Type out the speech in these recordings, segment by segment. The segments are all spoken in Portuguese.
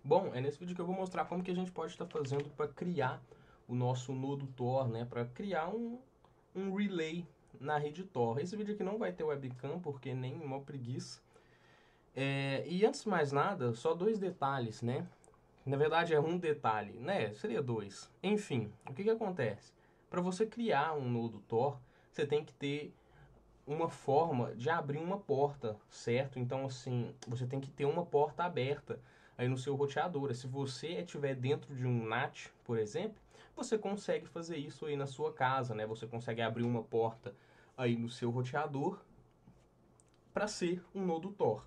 Bom, é nesse vídeo que eu vou mostrar como que a gente pode estar fazendo para criar o nosso nodo Tor, né? Para criar um relay na rede Tor. Esse vídeo aqui não vai ter webcam, porque nem uma preguiça. E antes de mais nada, só dois detalhes, né? Na verdade é um detalhe, né? Seria dois. Enfim, o que que acontece? Para você criar um nodo Tor, você tem que ter uma forma de abrir uma porta, certo? Então, assim, você tem que ter uma porta aberta aí no seu roteador. Se você estiver dentro de um NAT, por exemplo, você consegue fazer isso aí na sua casa, né? Você consegue abrir uma porta aí no seu roteador para ser um nodo Tor.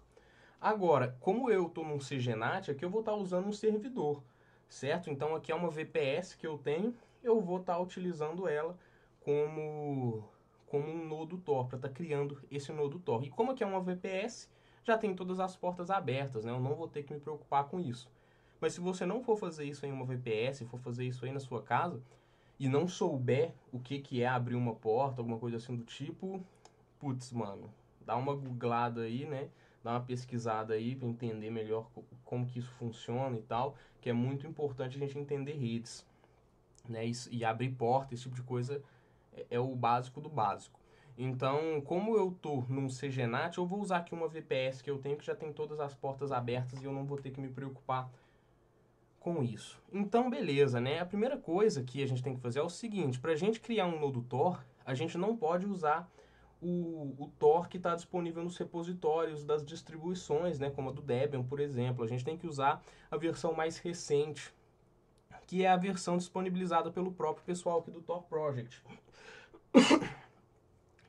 Agora, como eu estou num CGNAT, aqui eu vou estar usando um servidor, certo? Então aqui é uma VPS que eu tenho, eu vou estar utilizando ela como um nodo Tor, para estar criando esse nodo Tor. E como aqui é uma VPS, já tem todas as portas abertas, né? Eu não vou ter que me preocupar com isso. Mas se você não for fazer isso em uma VPS, for fazer isso aí na sua casa, e não souber o que, que é abrir uma porta, alguma coisa assim do tipo, putz, mano, dá uma googlada aí, né? Dá uma pesquisada aí para entender melhor como que isso funciona e tal, que é muito importante a gente entender redes, né? E abrir porta, esse tipo de coisa é o básico do básico. Então, como eu tô num CGNAT, eu vou usar aqui uma VPS que eu tenho que já tem todas as portas abertas e eu não vou ter que me preocupar com isso. Então, beleza, né? A primeira coisa que a gente tem que fazer é o seguinte: para a gente criar um nodo Tor, a gente não pode usar o Tor que está disponível nos repositórios das distribuições, né, como a do Debian, por exemplo. A gente tem que usar a versão mais recente, que é a versão disponibilizada pelo próprio pessoal aqui do Tor Project,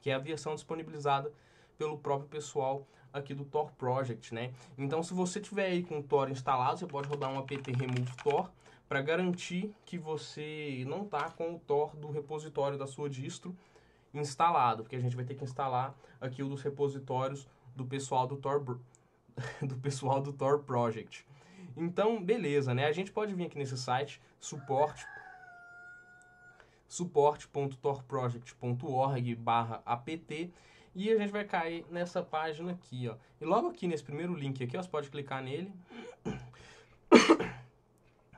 que é a versão disponibilizada pelo próprio pessoal aqui do Tor Project, né? Então, se você tiver aí com o Tor instalado, você pode rodar um apt remove Tor para garantir que você não está com o Tor do repositório da sua distro instalado, porque a gente vai ter que instalar aqui o dos repositórios do pessoal do Tor do pessoal do Tor Project. Então, beleza, né? A gente pode vir aqui nesse site suporte.torproject.org/apt e a gente vai cair nessa página aqui, ó. E logo aqui nesse primeiro link aqui, ó, você pode clicar nele,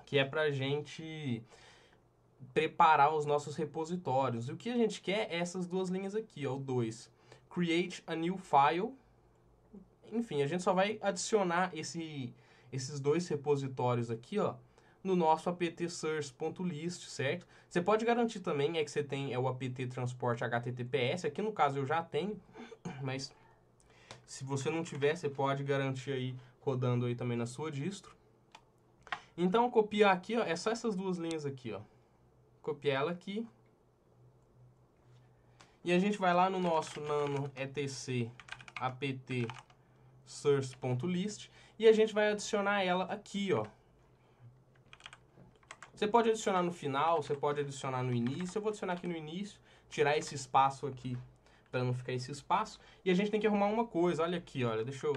que é pra gente preparar os nossos repositórios. E o que a gente quer é essas duas linhas aqui, ó, o 2. Create a new file. Enfim, a gente só vai adicionar esses dois repositórios aqui, ó, no nosso apt source.list, certo? Você pode garantir também que você tem o apt transport https. Aqui no caso eu já tenho, mas se você não tiver, você pode garantir aí rodando aí também na sua distro. Então copiar aqui, ó, é só essas duas linhas aqui, ó. Copiar ela aqui. E a gente vai lá no nosso nano etc apt source.list e a gente vai adicionar ela aqui, ó. Você pode adicionar no final, você pode adicionar no início. Eu vou adicionar aqui no início, tirar esse espaço aqui para não ficar esse espaço. E a gente tem que arrumar uma coisa. Olha aqui, olha, deixa eu...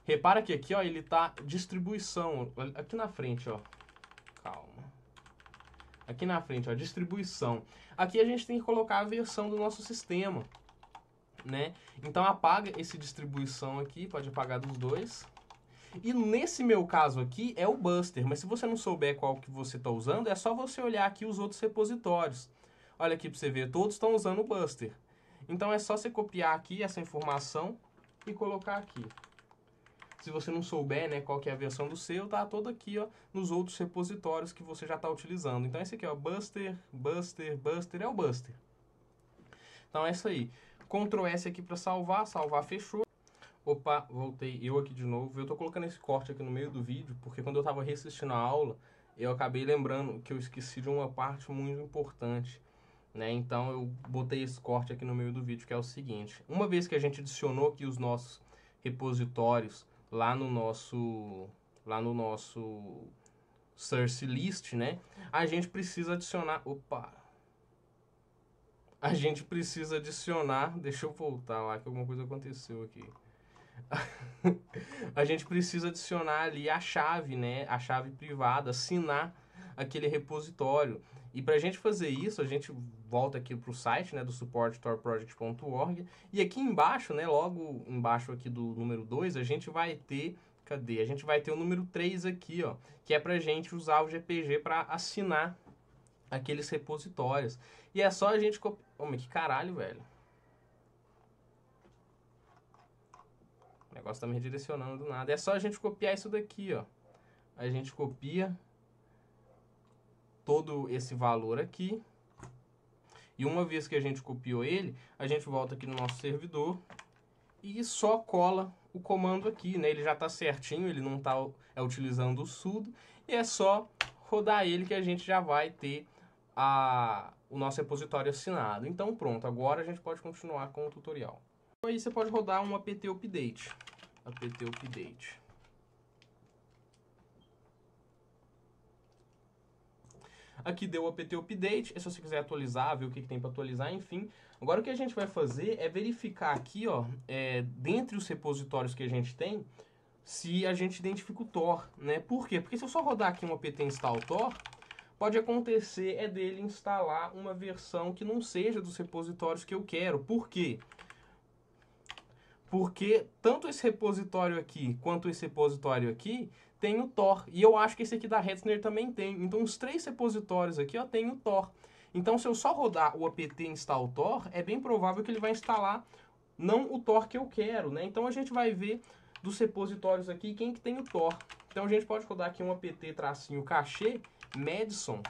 Repara que aqui, ó, ele tá distribuição. Aqui na frente, ó. Calma. Aqui na frente, ó, distribuição. Aqui a gente tem que colocar a versão do nosso sistema, né? Então apaga esse distribuição aqui, pode apagar dos dois. E nesse meu caso aqui é o Buster, mas se você não souber qual que você está usando, é só você olhar aqui os outros repositórios. Olha aqui para você ver, todos estão usando o Buster. Então é só você copiar aqui essa informação e colocar aqui. Se você não souber, né, qual que é a versão do seu, tá todo aqui, ó, nos outros repositórios que você já está utilizando. Então esse aqui, ó, Buster, Buster, Buster, é o Buster. Então é isso aí. Ctrl S aqui para salvar, fechou. Opa, voltei eu aqui de novo. Eu tô colocando esse corte aqui no meio do vídeo, porque quando eu tava reassistindo a aula, eu acabei lembrando que eu esqueci de uma parte muito importante, né? Então eu botei esse corte aqui no meio do vídeo, que é o seguinte. Uma vez que a gente adicionou aqui os nossos repositórios lá no nosso source list, né? A gente precisa adicionar... Opa! A gente precisa adicionar... Deixa eu voltar lá, que alguma coisa aconteceu aqui. A gente precisa adicionar ali a chave, né? A chave privada, assinar aquele repositório. E para a gente fazer isso, a gente volta aqui para o site, né, do suporte.torproject.org e aqui embaixo, né, logo embaixo aqui do número 2, a gente vai ter Cadê? A gente vai ter o número 3 aqui, ó, que é pra gente usar o GPG para assinar aqueles repositórios. E é só a gente copiar... Oh, mas que caralho, velho. O negócio tá me redirecionando do nada. É só a gente copiar isso daqui, ó. A gente copia todo esse valor aqui. E uma vez que a gente copiou ele, a gente volta aqui no nosso servidor e só cola o comando aqui, né? Ele já tá certinho, ele não tá utilizando o sudo. E é só rodar ele que a gente já vai ter o nosso repositório assinado. Então pronto, agora a gente pode continuar com o tutorial. Aí você pode rodar um apt update. Apt update. Aqui deu o apt update, se você quiser atualizar, ver o que tem para atualizar, enfim. Agora o que a gente vai fazer é verificar aqui, ó, dentre os repositórios que a gente tem, se a gente identifica o Tor, né? Por quê? Porque se eu só rodar aqui um apt install Tor, pode acontecer dele instalar uma versão que não seja dos repositórios que eu quero. Por quê? Porque tanto esse repositório aqui quanto esse repositório aqui tem o Tor. E eu acho que esse aqui da Hetzner também tem. Então os três repositórios aqui, ó, tem o Tor. Então se eu só rodar o apt install Tor, é bem provável que ele vai instalar não o Tor que eu quero, né? Então a gente vai ver dos repositórios aqui quem que tem o Tor. Então a gente pode rodar aqui um apt-cache Madison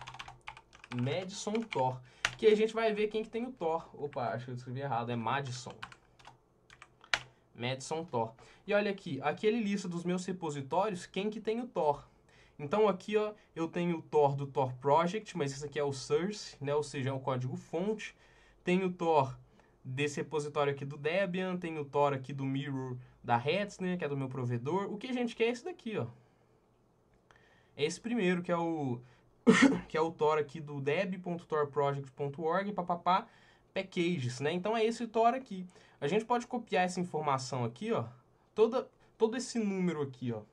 Tor, que a gente vai ver quem que tem o Tor. Opa, acho que eu escrevi errado, é Madison Tor. E olha aqui, aqui ele lista dos meus repositórios quem que tem o Tor. Então aqui, ó, eu tenho o Tor do Tor Project, mas esse aqui é o source, né? Ou seja, é o código fonte. Tenho o Tor desse repositório aqui do Debian, tenho o Tor aqui do Mirror da Hetzner, que é do meu provedor. O que a gente quer é esse daqui, ó. É esse primeiro, que é o que é o Tor aqui do deb.torproject.org, papapá, packages, né? Então é esse Tor aqui. A gente pode copiar essa informação aqui, ó, todo esse número aqui, ó.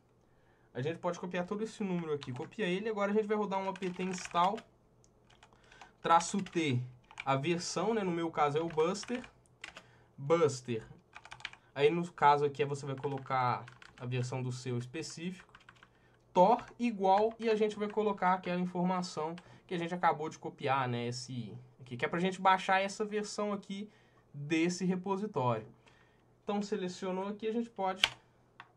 A gente pode copiar todo esse número aqui. Copia ele, agora a gente vai rodar um apt install -t, a versão, né? No meu caso é o Buster. Aí no caso aqui você vai colocar a versão do seu específico. Tor igual, e a gente vai colocar aquela informação que a gente acabou de copiar, né? Esse aqui, que é pra gente baixar essa versão aqui desse repositório. Então selecionou aqui, a gente pode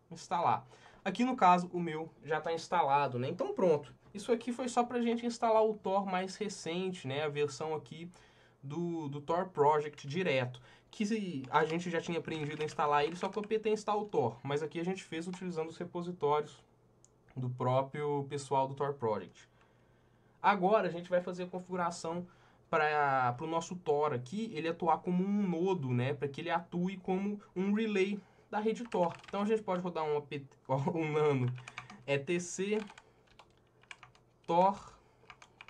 instalar. Aqui no caso o meu já está instalado, né? Então pronto. Isso aqui foi só pra gente instalar o Tor mais recente, né? A versão aqui do Tor Project direto. Que a gente já tinha aprendido a instalar ele só com o apt install Tor. Mas aqui a gente fez utilizando os repositórios do próprio pessoal do Tor Project. Agora a gente vai fazer a configuração para o nosso Tor aqui, ele atuar como um nodo, né? Para que ele atue como um relay da rede Tor. Então a gente pode rodar um nano etc Tor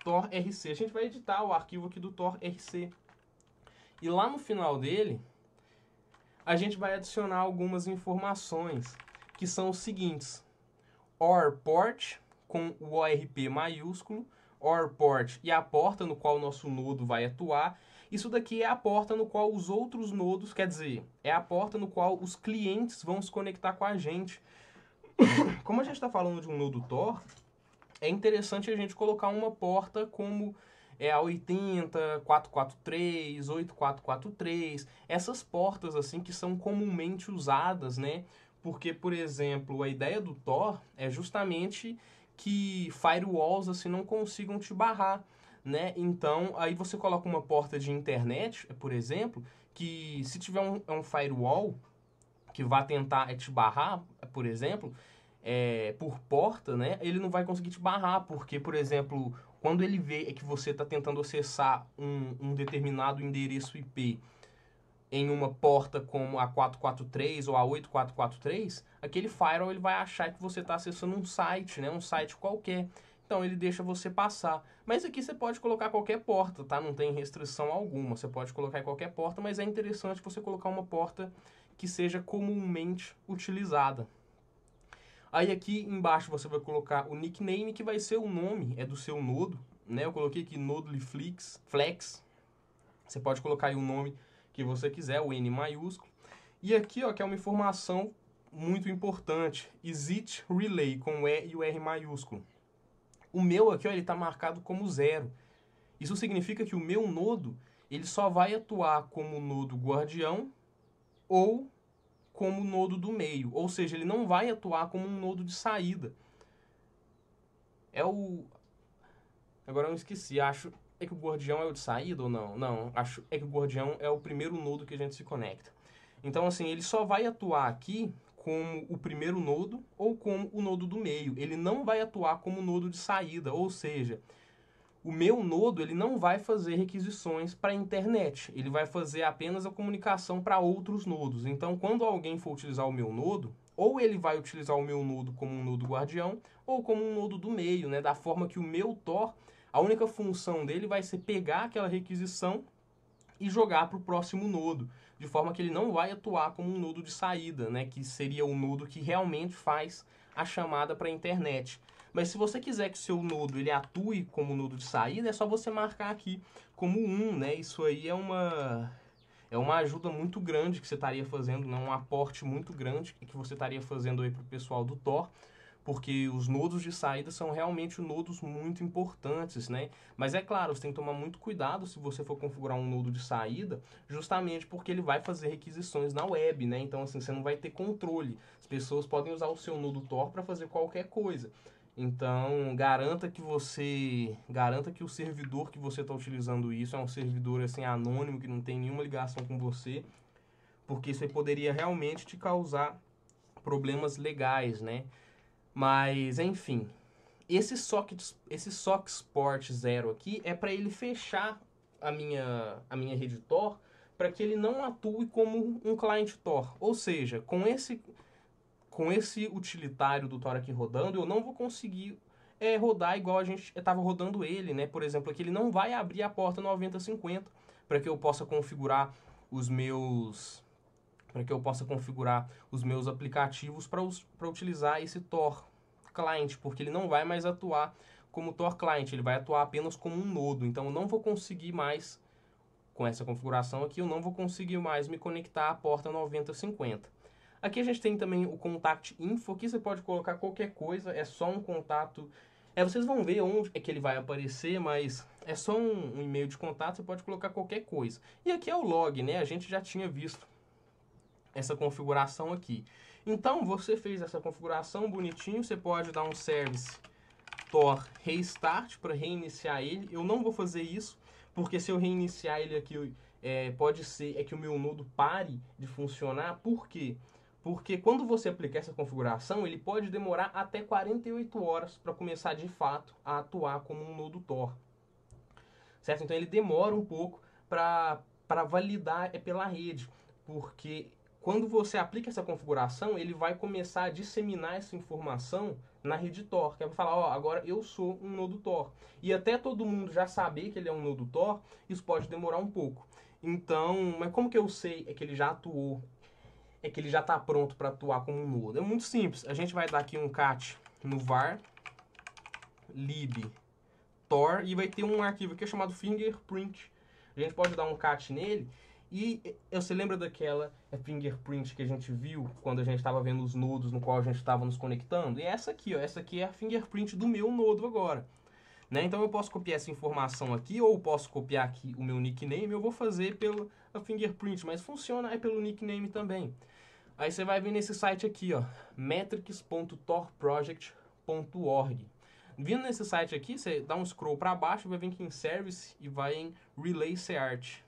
rc. A gente vai editar o arquivo aqui do Tor rc. E lá no final dele, a gente vai adicionar algumas informações, que são os seguintes. OR port, com o ORP maiúsculo, OR port e a porta no qual o nosso nodo vai atuar. Isso daqui é a porta no qual os outros nodos, quer dizer, é a porta no qual os clientes vão se conectar com a gente. Como a gente está falando de um nodo Tor, é interessante a gente colocar uma porta como a 80, 443, 8443, essas portas assim que são comumente usadas, né? Porque, por exemplo, a ideia do Tor é justamente que firewalls assim não consigam te barrar, né? Então, aí você coloca uma porta de internet, por exemplo, que se tiver um firewall que vá tentar te barrar, por exemplo, por porta, né? Ele não vai conseguir te barrar, porque, por exemplo, quando ele vê que você está tentando acessar um determinado endereço IP em uma porta como a 443 ou a 8443, aquele firewall ele vai achar que você está acessando um site, né? Um site qualquer. Então ele deixa você passar. Mas aqui você pode colocar qualquer porta, tá? Não tem restrição alguma. Você pode colocar em qualquer porta, mas é interessante você colocar uma porta que seja comumente utilizada. Aí aqui embaixo você vai colocar o nickname, que vai ser o nome do seu nodo, né? Eu coloquei aqui Nodely Flex. Você pode colocar aí o nome que você quiser, o N maiúsculo. E aqui, ó, que é uma informação muito importante, exit relay, com o E e o R maiúsculo. O meu aqui, ó, ele está marcado como 0. Isso significa que o meu nodo, ele só vai atuar como nodo guardião ou como nodo do meio. Ou seja, ele não vai atuar como um nodo de saída. Agora eu não esqueci, acho... É que o guardião é o de saída ou não? Não, acho é que o guardião é o primeiro nodo que a gente se conecta. Então, assim, ele só vai atuar aqui como o primeiro nodo ou como o nodo do meio. Ele não vai atuar como nodo de saída, ou seja, o meu nodo ele não vai fazer requisições para a internet. Ele vai fazer apenas a comunicação para outros nodos. Então, quando alguém for utilizar o meu nodo, ou ele vai utilizar o meu nodo como um nodo guardião, ou como um nodo do meio, né? Da forma que o meu Tor, a única função dele vai ser pegar aquela requisição e jogar para o próximo nodo, de forma que ele não vai atuar como um nodo de saída, né? Que seria o nodo que realmente faz a chamada para a internet. Mas se você quiser que o seu nodo ele atue como nodo de saída, é só você marcar aqui como 1, né? Isso aí é uma ajuda muito grande que você estaria fazendo, né? Um aporte muito grande que você estaria fazendo aí para o pessoal do Tor, porque os nodos de saída são realmente nodos muito importantes, né? Mas é claro, você tem que tomar muito cuidado se você for configurar um nodo de saída, justamente porque ele vai fazer requisições na web, né? Então, assim, você não vai ter controle. As pessoas podem usar o seu nodo Tor para fazer qualquer coisa. Então, garanta que o servidor que você está utilizando isso é um servidor assim anônimo, que não tem nenhuma ligação com você, porque isso aí poderia realmente te causar problemas legais, né? Mas, enfim, esse SOC Sport 0 aqui é para ele fechar a minha rede Tor para que ele não atue como um cliente Tor. Ou seja, com esse utilitário do Tor aqui rodando, eu não vou conseguir rodar igual a gente estava rodando ele, né? Por exemplo, aqui ele não vai abrir a porta 9050 para que eu possa configurar os meus aplicativos para utilizar esse Tor Client, porque ele não vai mais atuar como Tor Client, ele vai atuar apenas como um nodo. Então eu não vou conseguir mais, com essa configuração aqui, eu não vou conseguir mais me conectar à porta 9050. Aqui a gente tem também o Contact Info, aqui você pode colocar qualquer coisa, é só um contato. Vocês vão ver onde é que ele vai aparecer, mas é só um e-mail de contato, você pode colocar qualquer coisa. E aqui é o log, né? A gente já tinha visto essa configuração aqui. Então, você fez essa configuração bonitinho, você pode dar um service Tor restart para reiniciar ele. Eu não vou fazer isso, porque se eu reiniciar ele aqui, pode ser que o meu nodo pare de funcionar. Por quê? Porque quando você aplicar essa configuração, ele pode demorar até 48 horas para começar de fato a atuar como um nodo Tor. Certo? Então ele demora um pouco para validar pela rede, porque quando você aplica essa configuração, ele vai começar a disseminar essa informação na rede Tor, que é para falar, ó, agora eu sou um nodo Tor. E até todo mundo já saber que ele é um nodo Tor, isso pode demorar um pouco. Então, mas como que eu sei que ele já atuou, que ele já está pronto para atuar como um nodo? É muito simples. A gente vai dar aqui um cat no var lib Tor e vai ter um arquivo aqui chamado fingerprint. A gente pode dar um cat nele. E você lembra daquela fingerprint que a gente viu quando a gente estava vendo os nodos no qual a gente estava nos conectando? E essa aqui, ó, essa aqui é a fingerprint do meu nodo agora. Né? Então eu posso copiar essa informação aqui, ou posso copiar aqui o meu nickname, eu vou fazer pela fingerprint, mas funciona pelo nickname também. Aí você vai vir nesse site aqui, ó, metrics.torproject.org. Vindo nesse site aqui, você dá um scroll para baixo, vai vir aqui em Service e vai em Relay Search,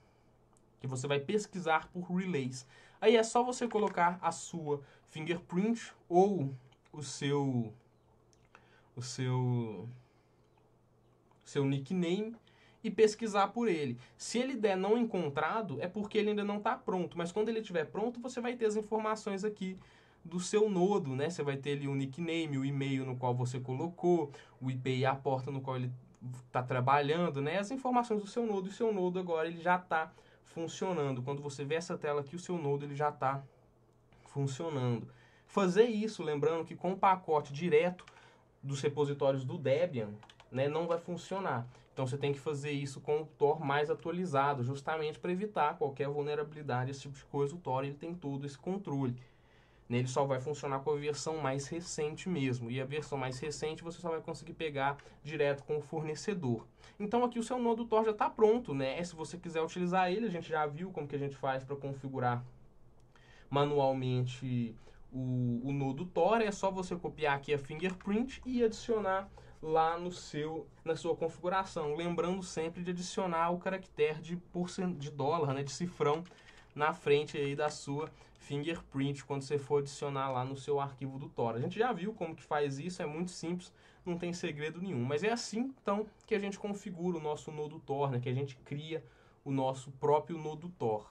que você vai pesquisar por relays. Aí é só você colocar a sua fingerprint ou o seu nickname e pesquisar por ele. Se ele der não encontrado, é porque ele ainda não está pronto. Mas quando ele estiver pronto, você vai ter as informações aqui do seu nodo, né? Você vai ter ali o nickname, o e-mail no qual você colocou, o IP e a porta no qual ele está trabalhando, né? As informações do seu nodo. E o seu nodo agora ele já está funcionando. Quando você vê essa tela aqui, o seu nodo ele já está funcionando. Fazer isso, lembrando que com o pacote direto dos repositórios do Debian, né, não vai funcionar. Então você tem que fazer isso com o Tor mais atualizado, justamente para evitar qualquer vulnerabilidade, esse tipo de coisa. O Tor ele tem todo esse controle. Ele só vai funcionar com a versão mais recente mesmo. E a versão mais recente você só vai conseguir pegar direto com o fornecedor. Então aqui o seu nodo Tor já está pronto, né? Se você quiser utilizar ele, a gente já viu como que a gente faz para configurar manualmente o nodo Tor. É só você copiar aqui a fingerprint e adicionar lá na sua configuração. Lembrando sempre de adicionar o caractere de dólar, né? De cifrão na frente aí da sua fingerprint quando você for adicionar lá no seu arquivo do Tor. A gente já viu como que faz isso, é muito simples, não tem segredo nenhum. Mas é assim, então, que a gente configura o nosso nodo Tor, né? Que a gente cria o nosso próprio nodo Tor.